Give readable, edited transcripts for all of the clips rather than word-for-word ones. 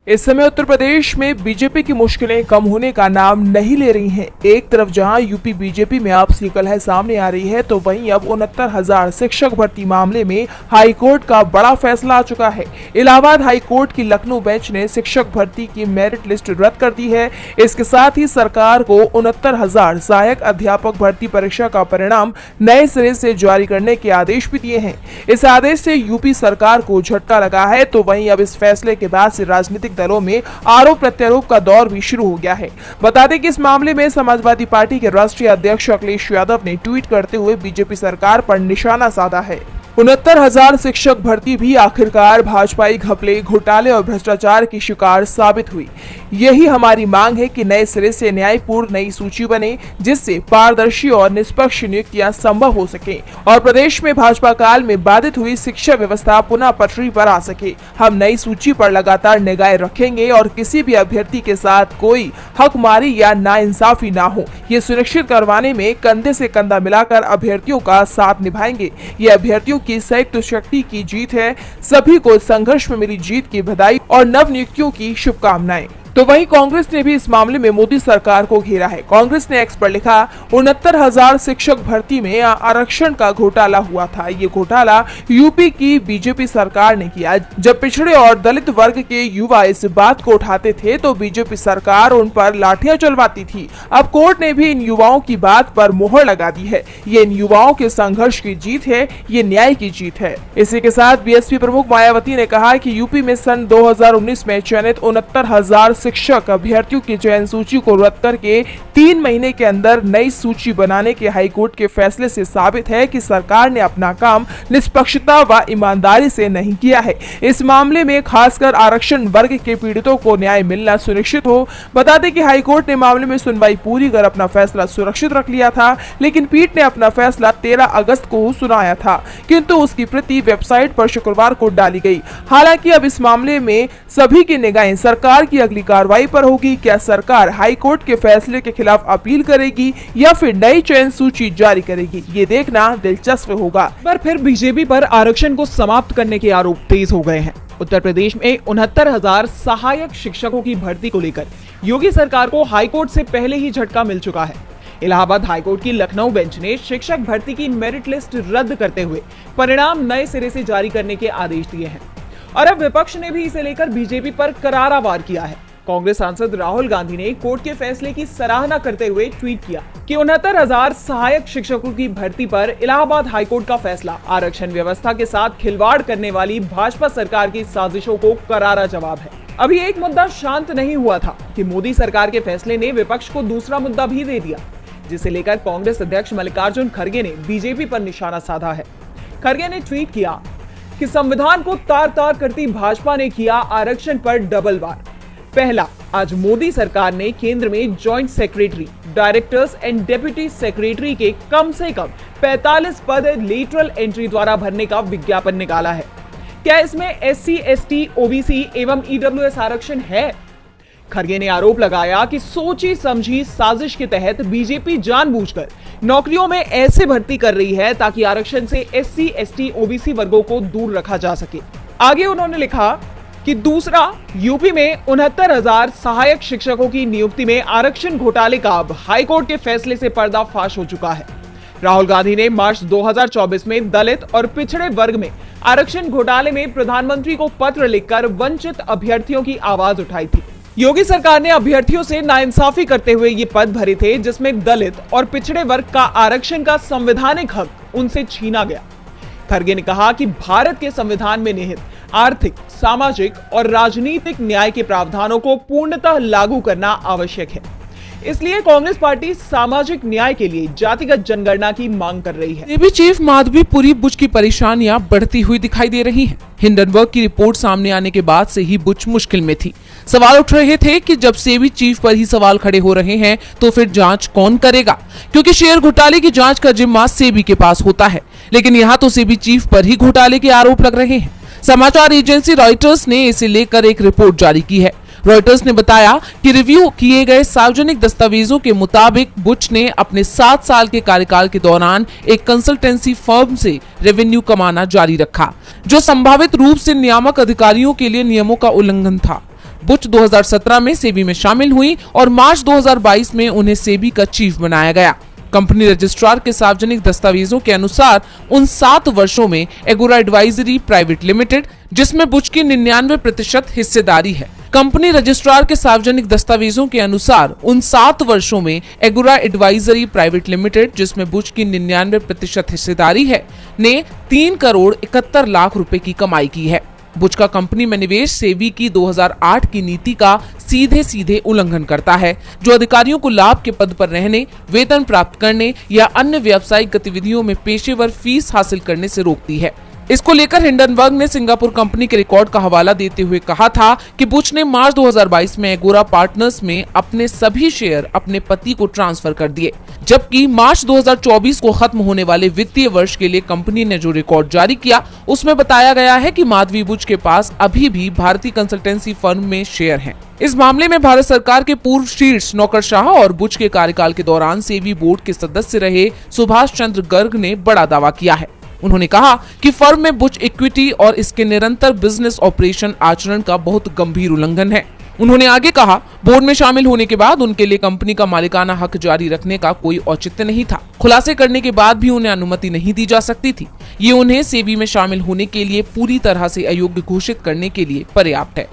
इस समय उत्तर प्रदेश में बीजेपी की मुश्किलें कम होने का नाम नहीं ले रही हैं। एक तरफ जहां यूपी बीजेपी में आपसी कलह सामने आ रही है, तो वहीं अब 69,000 शिक्षक भर्ती मामले में हाईकोर्ट का बड़ा फैसला आ चुका है। इलाहाबाद हाईकोर्ट की लखनऊ बेंच ने शिक्षक भर्ती की मेरिट लिस्ट रद्द कर दी है। इसके साथ ही सरकार को 69,000 सहायक अध्यापक भर्ती परीक्षा का परिणाम नए सिरे से जारी करने के आदेश भी दिए हैं। इस आदेश से यूपी सरकार को झटका लगा है, तो वहीं अब इस फैसले के बाद से राजनीतिक दलों में आरोप प्रत्यारोप का दौर भी शुरू हो गया है। बता दें कि इस मामले में समाजवादी पार्टी के राष्ट्रीय अध्यक्ष अखिलेश यादव ने ट्वीट करते हुए बीजेपी सरकार पर निशाना साधा है। 69,000 शिक्षक भर्ती भी आखिरकार भाजपाई घपले, घोटाले और भ्रष्टाचार की शिकार साबित हुई। यही हमारी मांग है कि नए सिरे से न्यायपूर्ण नई सूची बने, जिससे पारदर्शी और निष्पक्ष नियुक्तियां संभव हो सके और प्रदेश में भाजपा काल में बाधित हुई शिक्षा व्यवस्था पुनः पटरी पर आ सके। हम नई सूची पर लगातार निगाह रखेंगे और किसी भी अभ्यर्थी के साथ कोई हकमारी या नाइंसाफी ना हो, ये सुनिश्चित करवाने में कंधे से कंधा मिलाकर अभ्यर्थियों का साथ निभाएंगे। ये अभ्यर्थियों की संयुक्त शक्ति की जीत है। सभी को संघर्ष में मिली जीत की बधाई और नव नियुक्तियों की शुभकामनाएं। तो वहीं कांग्रेस ने भी इस मामले में मोदी सरकार को घेरा है। कांग्रेस ने एक्स पर लिखा, 69,000 शिक्षक भर्ती में आरक्षण का घोटाला हुआ था। ये घोटाला यूपी की बीजेपी सरकार ने किया। जब पिछड़े और दलित वर्ग के युवा इस बात को उठाते थे, तो बीजेपी सरकार उन पर लाठियां चलवाती थी। अब कोर्ट ने भी इन युवाओं की बात पर मोहर लगा दी है। ये इन युवाओं के संघर्ष की जीत है, ये न्याय की जीत है। इसी के साथ बीएसपी प्रमुख मायावती ने कहा कि यूपी में सन 2019 में चयनित 69,000 शिक्षक अभ्यर्थियों की चयन सूची को रद्द करके 3 महीने के अंदर नई सूची बनाने के हाईकोर्ट के फैसले से साबित है कि सरकार ने अपना काम निष्पक्षता व ईमानदारी से नहीं किया है। इस मामले में खासकर आरक्षण वर्ग के पीड़ितों को न्याय मिलना सुनिश्चित हो। बता दें कि हाईकोर्ट ने मामले में सुनवाई पूरी कर अपना फैसला सुरक्षित रख लिया था, लेकिन पीठ ने अपना फैसला 13 अगस्त को सुनाया था, किंतु उसकी प्रति वेबसाइट पर शुक्रवार को डाली गई। हालांकि अब इस मामले में सभी की निगाहें सरकार की अगली कार्रवाई पर होगी। क्या सरकार हाईकोर्ट के फैसले के खिलाफ अपील करेगी या फिर नई चयन सूची जारी करेगी, ये देखना दिलचस्प होगा। पर फिर बीजेपी पर आरक्षण को समाप्त करने के आरोप तेज हो गए हैं। उत्तर प्रदेश में 69,000 सहायक शिक्षकों की भर्ती को लेकर योगी सरकार को हाईकोर्ट से पहले ही झटका मिल चुका है। इलाहाबाद हाईकोर्ट की लखनऊ बेंच ने शिक्षक भर्ती की मेरिट लिस्ट रद्द करते हुए परिणाम नए सिरे से जारी करने के आदेश दिए हैं और अब विपक्ष ने भी इसे लेकर बीजेपी पर करारा वार किया है। कांग्रेस सांसद राहुल गांधी ने कोर्ट के फैसले की सराहना करते हुए ट्वीट किया कि 69,000 सहायक शिक्षकों की भर्ती पर इलाहाबाद हाईकोर्ट का फैसला आरक्षण व्यवस्था के साथ खिलवाड़ करने वाली भाजपा सरकार की साजिशों को करारा जवाब है। अभी एक मुद्दा शांत नहीं हुआ था कि मोदी सरकार के फैसले ने विपक्ष को दूसरा मुद्दा भी दे दिया, जिसे लेकर कांग्रेस अध्यक्ष मल्लिकार्जुन खड़गे ने बीजेपी पर निशाना साधा है। खड़गे ने ट्वीट किया कि संविधान को तार तार करती भाजपा ने किया आरक्षण पर डबल वार। पहला, आज मोदी सरकार ने केंद्र में joint secretary, directors and deputy secretary के कम से कम 45 पद लेटरल एंट्री द्वारा भरने का विज्ञापन निकाला है। क्या इसमें SC, ST, OBC एवं EWS आरक्षण है? खड़गे ने आरोप लगाया कि सोची समझी साजिश के तहत बीजेपी जानबूझकर नौकरियों में ऐसे भर्ती कर रही है ताकि आरक्षण से SC, ST, OBC वर्गों को दूर रखा जा सके। आगे उन्होंने लिखा कि दूसरा, यूपी में 69,000 सहायक शिक्षकों की नियुक्ति में आरक्षण घोटाले का अब हाईकोर्ट के फैसले से पर्दाफाश हो चुका है। राहुल गांधी ने मार्च 2024 में दलित और पिछड़े वर्ग में आरक्षण घोटाले में प्रधानमंत्री को पत्र लिखकर वंचित अभ्यर्थियों की आवाज उठाई थी। योगी सरकार ने अभ्यर्थियों से नाइंसाफी करते हुए ये पद भरे थे, जिसमें दलित और पिछड़े वर्ग का आरक्षण का संवैधानिक हक उनसे छीना गया। खड़गे ने कहा कि भारत के संविधान में निहित आर्थिक, सामाजिक और राजनीतिक न्याय के प्रावधानों को पूर्णतः लागू करना आवश्यक है। इसलिए कांग्रेस पार्टी सामाजिक न्याय के लिए जातिगत जनगणना की मांग कर रही है। सेबी चीफ माधवीपुरी बुच की परेशानियां बढ़ती हुई दिखाई दे रही हैं। हिंडनबर्ग की रिपोर्ट सामने आने के बाद से ही बुच मुश्किल में थी। सवाल उठ रहे थे कि जब सेबी चीफ पर ही सवाल खड़े हो रहे हैं, तो फिर जांच कौन करेगा, क्योंकि शेयर घोटाले की जांच का जिम्मा सेबी के पास होता है। लेकिन यहाँ तो सेबी चीफ पर ही घोटाले के आरोप लग रहे हैं। समाचार एजेंसी रॉयटर्स ने इसे लेकर एक रिपोर्ट जारी की है। रॉयटर्स ने बताया कि रिव्यू किए गए सार्वजनिक दस्तावेजों के मुताबिक बुच ने अपने 7 साल के कार्यकाल के दौरान एक कंसल्टेंसी फर्म से रेवेन्यू कमाना जारी रखा, जो संभावित रूप से नियामक अधिकारियों के लिए नियमों का उल्लंघन था। बुच 2017 में सेबी में शामिल हुई और मार्च 2022 में उन्हें सेबी का चीफ बनाया गया। कंपनी रजिस्ट्रार के सार्वजनिक दस्तावेजों के अनुसार उन 7 वर्षों में एगोरा एडवाइजरी प्राइवेट लिमिटेड, जिसमें बुच की 99% हिस्सेदारी है। कंपनी रजिस्ट्रार के सार्वजनिक दस्तावेजों के अनुसार उन 7 वर्षों में एगोरा एडवाइजरी प्राइवेट लिमिटेड, जिसमें बुच की 99% हिस्सेदारी है, ने 3 करोड़ 71 लाख रुपए की कमाई की है। बुच का कंपनी में निवेश सेबी की 2008 की नीति का सीधे सीधे उल्लंघन करता है, जो अधिकारियों को लाभ के पद पर रहने, वेतन प्राप्त करने या अन्य व्यावसायिक गतिविधियों में पेशेवर फीस हासिल करने से रोकती है। इसको लेकर हिंडनबर्ग ने सिंगापुर कंपनी के रिकॉर्ड का हवाला देते हुए कहा था कि बुच ने मार्च 2022 में एगोरा पार्टनर्स में अपने सभी शेयर अपने पति को ट्रांसफर कर दिए, जबकि मार्च 2024 को खत्म होने वाले वित्तीय वर्ष के लिए कंपनी ने जो रिकॉर्ड जारी किया उसमें बताया गया है कि माधवी बुच के पास अभी भी भारतीय कंसल्टेंसी फर्म में शेयर हैं। इस मामले में भारत सरकार के पूर्व शीर्ष नौकरशाह और बुच के कार्यकाल के दौरान सेबी बोर्ड के सदस्य रहे सुभाष चंद्र गर्ग ने बड़ा दावा किया है। उन्होंने कहा कि फर्म में बुच इक्विटी और इसके निरंतर बिजनेस ऑपरेशन आचरण का बहुत गंभीर उल्लंघन है। उन्होंने आगे कहा, बोर्ड में शामिल होने के बाद उनके लिए कंपनी का मालिकाना हक जारी रखने का कोई औचित्य नहीं था। खुलासे करने के बाद भी उन्हें अनुमति नहीं दी जा सकती थी। ये उन्हें सेबी में शामिल होने के लिए पूरी तरह से अयोग्य घोषित करने के लिए पर्याप्त है।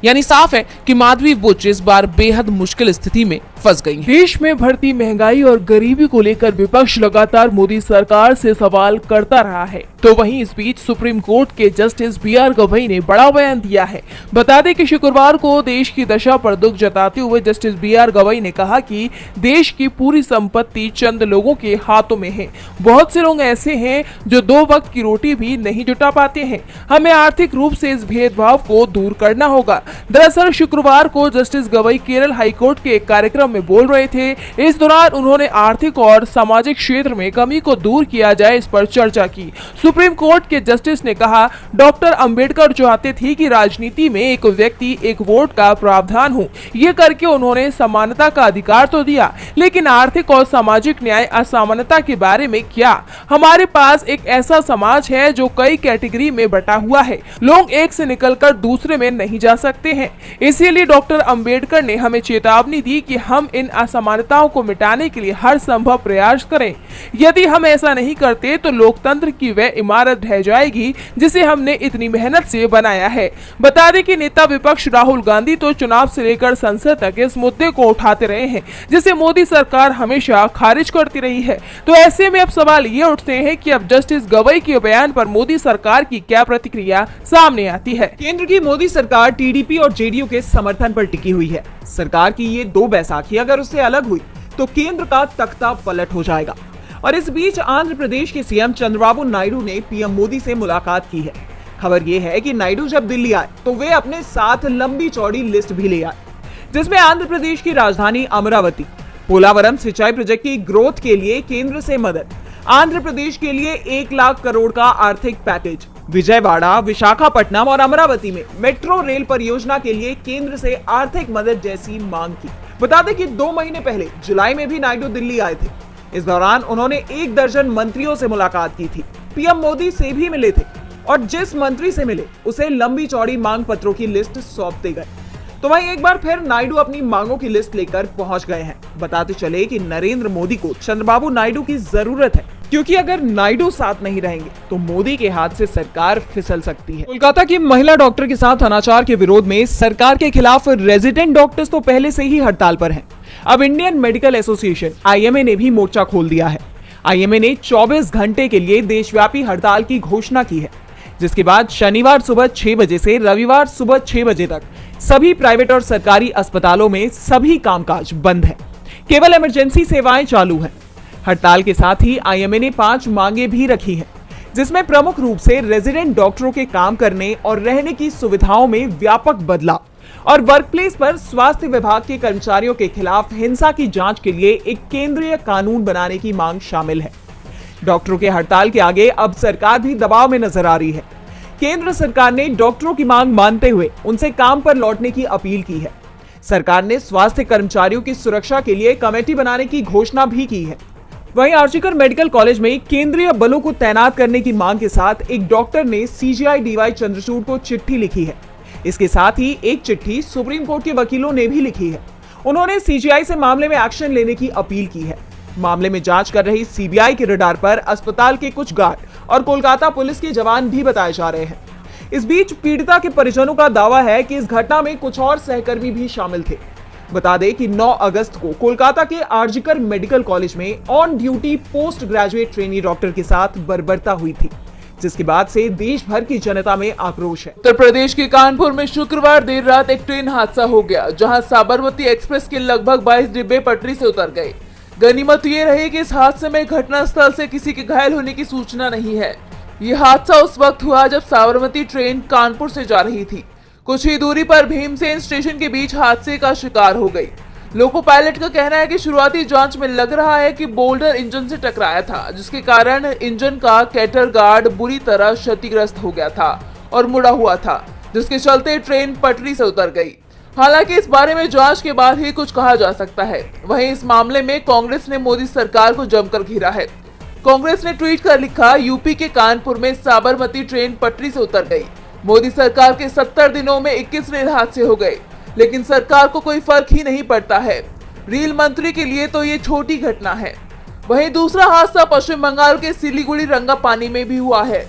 यानी साफ है कि माधवी बुच इस बार बेहद मुश्किल स्थिति में फंस गई हैं। देश में बढ़ती महंगाई और गरीबी को लेकर विपक्ष लगातार मोदी सरकार से सवाल करता रहा है, तो वहीं इस बीच सुप्रीम कोर्ट के जस्टिस BR गवई ने बड़ा बयान दिया है। बता दें कि शुक्रवार को देश की दशा पर दुख जताते हुए जस्टिस BR गवई ने कहा कि देश की पूरी संपत्ति चंद लोगों के हाथों में है। बहुत से लोग ऐसे हैं जो 2 वक्त की रोटी भी नहीं जुटा पाते हैं। हमें आर्थिक रूप से इस भेदभाव को दूर करना होगा। दरअसल शुक्रवार को जस्टिस गवई केरल हाईकोर्ट के एक कार्यक्रम में बोल रहे थे। इस दौरान उन्होंने आर्थिक और सामाजिक क्षेत्र में कमी को दूर किया जाए, इस पर चर्चा की। सुप्रीम कोर्ट के जस्टिस ने कहा, डॉक्टर अंबेडकर चाहते थे कि राजनीति में एक व्यक्ति एक वोट का प्रावधान हो। ये करके उन्होंने समानता का अधिकार तो दिया, लेकिन आर्थिक और सामाजिक न्याय असमानता के बारे में क्या? हमारे पास एक ऐसा समाज है जो कई कैटेगरी में बटा हुआ है। लोग एक से निकलकर दूसरे में नहीं जा सकते हैं। इसीलिए डॉक्टर अंबेडकर ने हमें चेतावनी दी कि हम इन असमानताओं को मिटाने के लिए हर संभव प्रयास करें। यदि हम ऐसा नहीं करते तो लोकतंत्र की वह इमारत ढह जाएगी जिसे हमने इतनी मेहनत से बनाया है। बता दें कि नेता विपक्ष राहुल गांधी तो चुनाव से लेकर संसद तक इस मुद्दे को उठाते रहे हैं, जिसे मोदी सरकार हमेशा खारिज करती रही है। तो ऐसे में अब सवाल ये उठते हैं कि अब जस्टिस गवई के बयान पर मोदी सरकार की क्या प्रतिक्रिया सामने आती है। केंद्र की मोदी सरकार टीडीपी और जेडीयू के समर्थन पर टिकी हुई है। सरकार की ये 2 बैसाखी अगर उससे अलग हुई तो केंद्र का तख्ता पलट हो जाएगा। और इस बीच आंध्र प्रदेश के सीएम चंद्रबाबू नायडू ने पीएम मोदी से मुलाकात की है। खबर ये है कि नायडू जब दिल्ली आए तो वे अपने साथ लंबी चौड़ी लिस्ट भी ले आए, जिसमें आंध्र प्रदेश की राजधानी अमरावती, पोलावरम सिंचाई प्रोजेक्ट की ग्रोथ के लिए केंद्र से मदद, आंध्र प्रदेश के लिए 1 लाख करोड़ का आर्थिक पैकेज, विजयवाड़ा, विशाखापट्टनम और अमरावती में मेट्रो रेल परियोजना के लिए केंद्र से आर्थिक मदद जैसी मांग की। बता दें कि 2 महीने पहले जुलाई में भी नायडू दिल्ली आए थे। इस दौरान उन्होंने 1 दर्जन मंत्रियों से मुलाकात की थी। पीएम मोदी से भी मिले थे और जिस मंत्री से मिले उसे लंबी चौड़ी मांग पत्रों की लिस्ट सौंपते गए। तो वहीं एक बार फिर नायडू अपनी मांगों की लिस्ट लेकर पहुंच गए हैं। बताते चले कि नरेंद्र मोदी को चंद्रबाबू नायडू की जरूरत है, क्योंकि अगर नायडू साथ नहीं रहेंगे तो मोदी के हाथ से सरकार फिसल सकती है। कोलकाता की महिला डॉक्टर के साथ अनाचार के विरोध में सरकार के खिलाफ रेजिडेंट डॉक्टर्स तो पहले से ही हड़ताल पर हैं। अब इंडियन मेडिकल एसोसिएशन IMA ने भी मोर्चा खोल दिया है। IMA ने 24 घंटे के लिए देशव्यापी हड़ताल की घोषणा की है, जिसके बाद शनिवार सुबह 6 बजे से रविवार सुबह 6 बजे तक सभी प्राइवेट और सरकारी अस्पतालों में सभी कामकाज बंद है। केवल इमरजेंसी सेवाएं चालू हैं। हड़ताल के साथ ही IMA ने 5 मांगे भी रखी हैं, जिसमें प्रमुख रूप से रेजिडेंट डॉक्टरों के काम करने और रहने की सुविधाओं में व्यापक बदलाव और वर्कप्लेस पर स्वास्थ्य विभाग के कर्मचारियों के खिलाफ हिंसा की जांच के लिए एक केंद्रीय कानून बनाने की मांग शामिल है। डॉक्टरों के हड़ताल के आगे अब सरकार भी दबाव में नजर आ रही है। केंद्र सरकार ने डॉक्टरों की मांग मानते हुए उनसे काम पर लौटने की अपील की है। सरकार ने स्वास्थ्य कर्मचारियों की सुरक्षा के लिए कमेटी बनाने की घोषणा भी की है। वहीं आर्जिकर मेडिकल कॉलेज में केंद्रीय बलों को तैनात करने की मांग के साथ एक डॉक्टर ने CGI DY चंद्रचूड़ को चिट्ठी लिखी है, इसके साथ ही एक चिट्ठी सुप्रीम कोर्ट के वकीलों ने भी लिखी है। उन्होंने सीजीआई से मामले में एक्शन लेने की अपील की है। मामले में जांच कर रही सीबीआई के रडार पर अस्पताल के कुछ गार्ड और कोलकाता पुलिस के जवान भी बताए जा रहे हैं। इस बीच पीड़िता के परिजनों का दावा है कि इस घटना में कुछ और सहकर्मी भी शामिल थे। बता दें कि 9 अगस्त को कोलकाता के आरजीकर मेडिकल कॉलेज में on duty post graduate trainee doctor के साथ बर्बरता हुई थी, जिसके बाद से देश भर की जनता में आक्रोश है। उत्तर प्रदेश के कानपुर में शुक्रवार देर रात एक ट्रेन हादसा हो गया, जहां साबरमती एक्सप्रेस के लगभग 22 डिब्बे पटरी से उतर गए। गनीमत ये रही कि इस हादसे में घटनास्थल से किसी के घायल होने की सूचना नहीं है। ये हादसा उस वक्त हुआ जब साबरमती ट्रेन कानपुर से जा रही थी। कुछ ही दूरी पर भीमसेन स्टेशन के बीच हादसे का शिकार हो गई। लोको पायलट का कहना है कि शुरुआती जांच में लग रहा है कि बोल्डर इंजन से टकराया था, जिसके कारण इंजन का कैटर गार्ड बुरी तरह क्षतिग्रस्त हो गया था और मुड़ा हुआ था, जिसके चलते ट्रेन पटरी से उतर गई। हालांकि इस बारे में जांच के बाद ही कुछ कहा जा सकता है। वहीं इस मामले में कांग्रेस ने मोदी सरकार को जमकर घेरा है। कांग्रेस ने ट्वीट कर लिखा, यूपी के कानपुर में साबरमती ट्रेन पटरी से उतर गई। मोदी सरकार के 70 दिनों में 21 रेल हादसे हो गए, लेकिन सरकार को कोई फर्क ही नहीं पड़ता है। रेल मंत्री के लिए तो ये छोटी घटना है। वहीं दूसरा हादसा पश्चिम बंगाल के सिलीगुड़ी रंगापानी में भी हुआ है।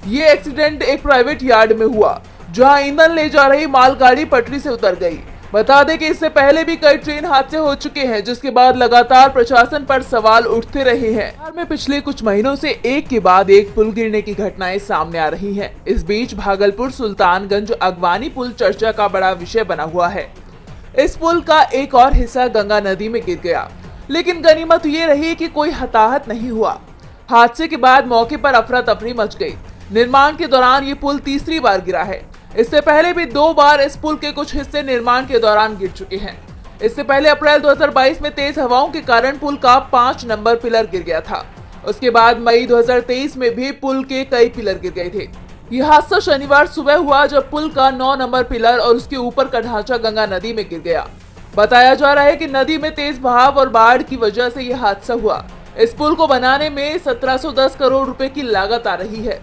ये एक्सीडेंट एक प्राइवेट यार्ड में हुआ, जहां ईंधन ले जा रही मालगाड़ी पटरी से उतर गई। बता दें कि इससे पहले भी कई ट्रेन हादसे हो चुके हैं, जिसके बाद लगातार प्रशासन पर सवाल उठते रहे हैं। बिहार में पिछले कुछ महीनों से एक के बाद एक पुल गिरने की घटनाएं सामने आ रही हैं। इस बीच भागलपुर सुल्तानगंज अगवानी पुल चर्चा का बड़ा विषय बना हुआ है। इस पुल का एक और हिस्सा गंगा नदी में गिर गया, लेकिन गनीमत ये रही कि कोई हताहत नहीं हुआ। हादसे के बाद मौके पर अफरा तफरी मच गई। निर्माण के दौरान ये पुल तीसरी बार गिरा है। इससे पहले भी 2 बार इस पुल के कुछ हिस्से निर्माण के दौरान गिर चुके हैं। इससे पहले अप्रैल 2022 में तेज हवाओं के कारण पुल का 5 नंबर पिलर गिर गया था। उसके बाद मई 2023 में भी पुल के कई पिलर गिर गए थे। यह हादसा शनिवार सुबह हुआ, जब पुल का 9 नंबर पिलर और उसके ऊपर का ढांचा गंगा नदी में गिर गया। बताया जा रहा है कि नदी में तेज बहाव और बाढ़ की वजह से यह हादसा हुआ। इस पुल को बनाने में 1710 करोड़ रुपए की लागत आ रही है।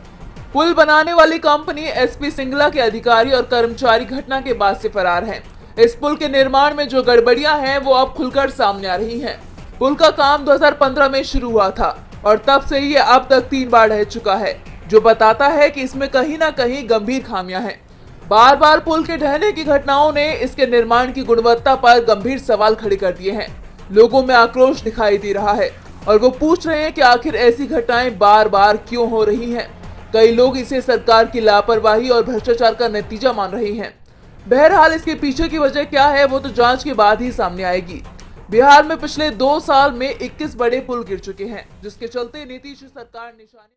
पुल बनाने वाली कंपनी एसपी सिंगला के अधिकारी और कर्मचारी घटना के बाद से फरार हैं। इस पुल के निर्माण में जो गड़बड़ियां हैं वो अब खुलकर सामने आ रही हैं। पुल का काम 2015 में शुरू हुआ था और तब से ये अब तक 3 बार ढह चुका है, जो बताता है कि इसमें कहीं ना कहीं गंभीर खामियां हैं। बार बार पुल के ढहने की घटनाओं ने इसके निर्माण की गुणवत्ता पर गंभीर सवाल खड़े कर दिए हैं। लोगों में आक्रोश दिखाई दे रहा है और वो पूछ रहे हैं कि आखिर ऐसी घटनाएं बार बार क्यों हो रही हैं। कई लोग इसे सरकार की लापरवाही और भ्रष्टाचार का नतीजा मान रहे हैं। बहरहाल इसके पीछे की वजह क्या है वो तो जांच के बाद ही सामने आएगी। बिहार में पिछले 2 साल में 21 बड़े पुल गिर चुके हैं, जिसके चलते नीतीश सरकार निशाने